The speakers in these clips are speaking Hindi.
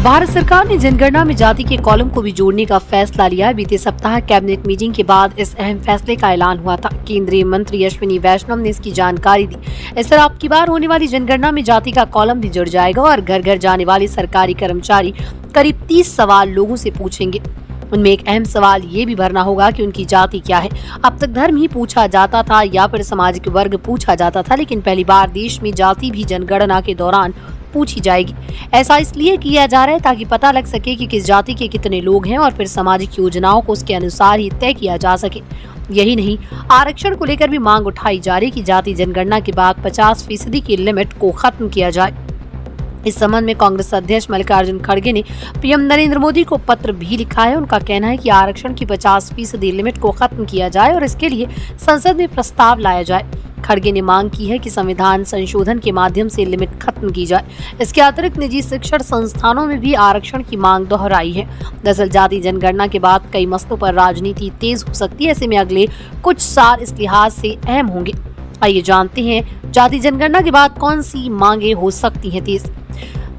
भारत सरकार ने जनगणना में जाति के कॉलम को भी जोड़ने का फैसला लिया है। बीते सप्ताह कैबिनेट मीटिंग के बाद इस अहम फैसले का ऐलान हुआ था। केंद्रीय मंत्री अश्विनी वैष्णव ने इसकी जानकारी दी। इस तरह अब की बार होने वाली जनगणना में जाति का कॉलम भी जुड़ जाएगा और घर घर जाने वाले सरकारी कर्मचारी करीब 30 सवाल लोगों से पूछेंगे। उनमें एक अहम सवाल ये भी भरना होगा कि उनकी जाति क्या है। अब तक धर्म ही पूछा जाता था या फिर सामाजिक वर्ग पूछा जाता था, लेकिन पहली बार देश में जाति भी जनगणना के दौरान पूछी जाएगी। ऐसा इसलिए किया जा रहा है ताकि पता लग सके कि किस जाति के कितने लोग हैं और फिर सामाजिक योजनाओं को उसके अनुसार ही तय किया जा सके। यही नहीं, आरक्षण को लेकर भी मांग उठाई जा रही कि जाति जनगणना के बाद 50% की लिमिट को खत्म किया जाए। इस संबंध में कांग्रेस अध्यक्ष मल्लिकार्जुन खड़गे ने पीएम नरेंद्र मोदी को पत्र भी लिखा है। उनका कहना है कि आरक्षण की 50% लिमिट को खत्म किया जाए और इसके लिए संसद में प्रस्ताव लाया जाए। खड़गे ने मांग की है कि संविधान संशोधन के माध्यम से लिमिट खत्म की जाए। इसके अतिरिक्त निजी शिक्षण संस्थानों में भी आरक्षण की मांग दोहराई है। दरअसल जाति जनगणना के बाद कई मसलों पर राजनीति तेज हो सकती है। ऐसे में अगले कुछ साल इस लिहाज से अहम होंगे। आइए जानते हैं जाति जनगणना के बाद कौन सी मांगे हो सकती हैं तेज।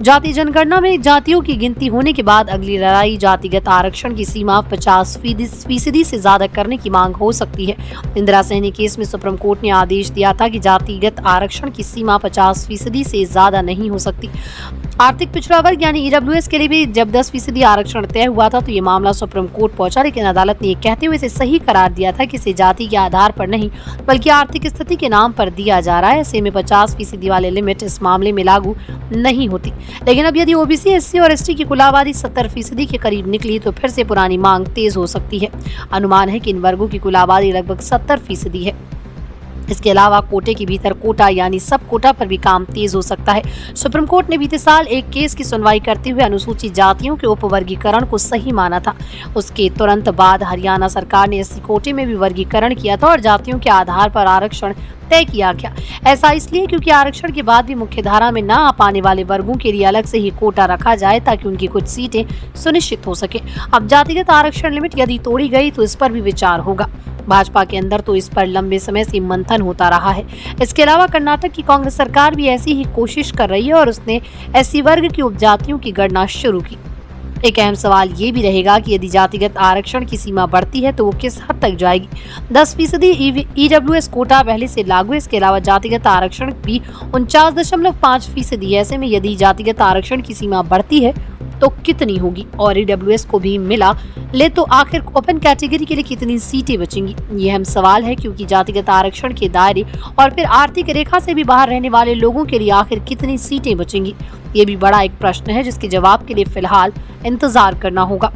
जाति जनगणना में जातियों की गिनती होने के बाद अगली लड़ाई जातिगत आरक्षण की सीमा 50% से ज्यादा करने की मांग हो सकती है। इंदिरा सहनी केस में सुप्रीम कोर्ट ने आदेश दिया था कि जातिगत आरक्षण की सीमा 50% से ज्यादा नहीं हो सकती। आर्थिक पिछड़ा वर्ग यानी ईडब्ल्यूएस के लिए भी जब 10% आरक्षण तय हुआ था तो ये मामला सुप्रीम कोर्ट पहुंचा, लेकिन अदालत ने ये कहते हुए इसे सही करार दिया था कि इसे जाति के आधार पर नहीं बल्कि आर्थिक स्थिति के नाम पर दिया जा रहा है। ऐसे में 50% वाले लिमिट इस मामले में लागू नहीं होती। लेकिन अब यदि ओबीसी, एससी और एसटी की कुल आबादी 70% के करीब निकली तो फिर से पुरानी मांग तेज हो सकती है। अनुमान है कि इन वर्गों की कुल आबादी लगभग 70% है। इसके अलावा कोटे के भीतर कोटा यानी सब कोटा पर भी काम तेज हो सकता है। सुप्रीम कोर्ट ने बीते साल एक केस की सुनवाई करते हुए अनुसूचित जातियों के उपवर्गीकरण को सही माना था। उसके तुरंत बाद हरियाणा सरकार ने एससी कोटे में भी वर्गीकरण किया था और जातियों के आधार पर आरक्षण तय किया गया। ऐसा इसलिए क्योंकि आरक्षण के बाद भी मुख्य धारा में न आ पाने वाले वर्गों के लिए अलग से ही कोटा रखा जाए ताकि उनकी कुछ सीटें सुनिश्चित हो सके। अब जातिगत आरक्षण लिमिट यदि तोड़ी गई तो इस पर भी विचार होगा। भाजपा के अंदर तो इस पर लंबे समय से मंथन होता रहा है। इसके अलावा कर्नाटक की कांग्रेस सरकार भी ऐसी ही कोशिश कर रही है और उसने एससी वर्ग की उपजातियों की गणना शुरू की। एक अहम सवाल ये भी रहेगा कि यदि जातिगत आरक्षण की सीमा बढ़ती है तो वो किस हद तक जाएगी। 10% ईडब्ल्यूएस कोटा पहले से लागू है। इसके अलावा जातिगत आरक्षण भी 49.5% है। ऐसे में यदि जातिगत आरक्षण की सीमा बढ़ती है तो कितनी होगी और ईडब्ल्यूएस को भी मिला ले तो आखिर ओपन कैटेगरी के लिए कितनी सीटें बचेंगी। ये अहम सवाल है क्योंकि जातिगत आरक्षण के दायरे और फिर आर्थिक रेखा से भी बाहर रहने वाले लोगों के लिए आखिर कितनी सीटें बचेंगी। ये भी बड़ा एक प्रश्न है जिसके जवाब के लिए फिलहाल इंतजार करना होगा।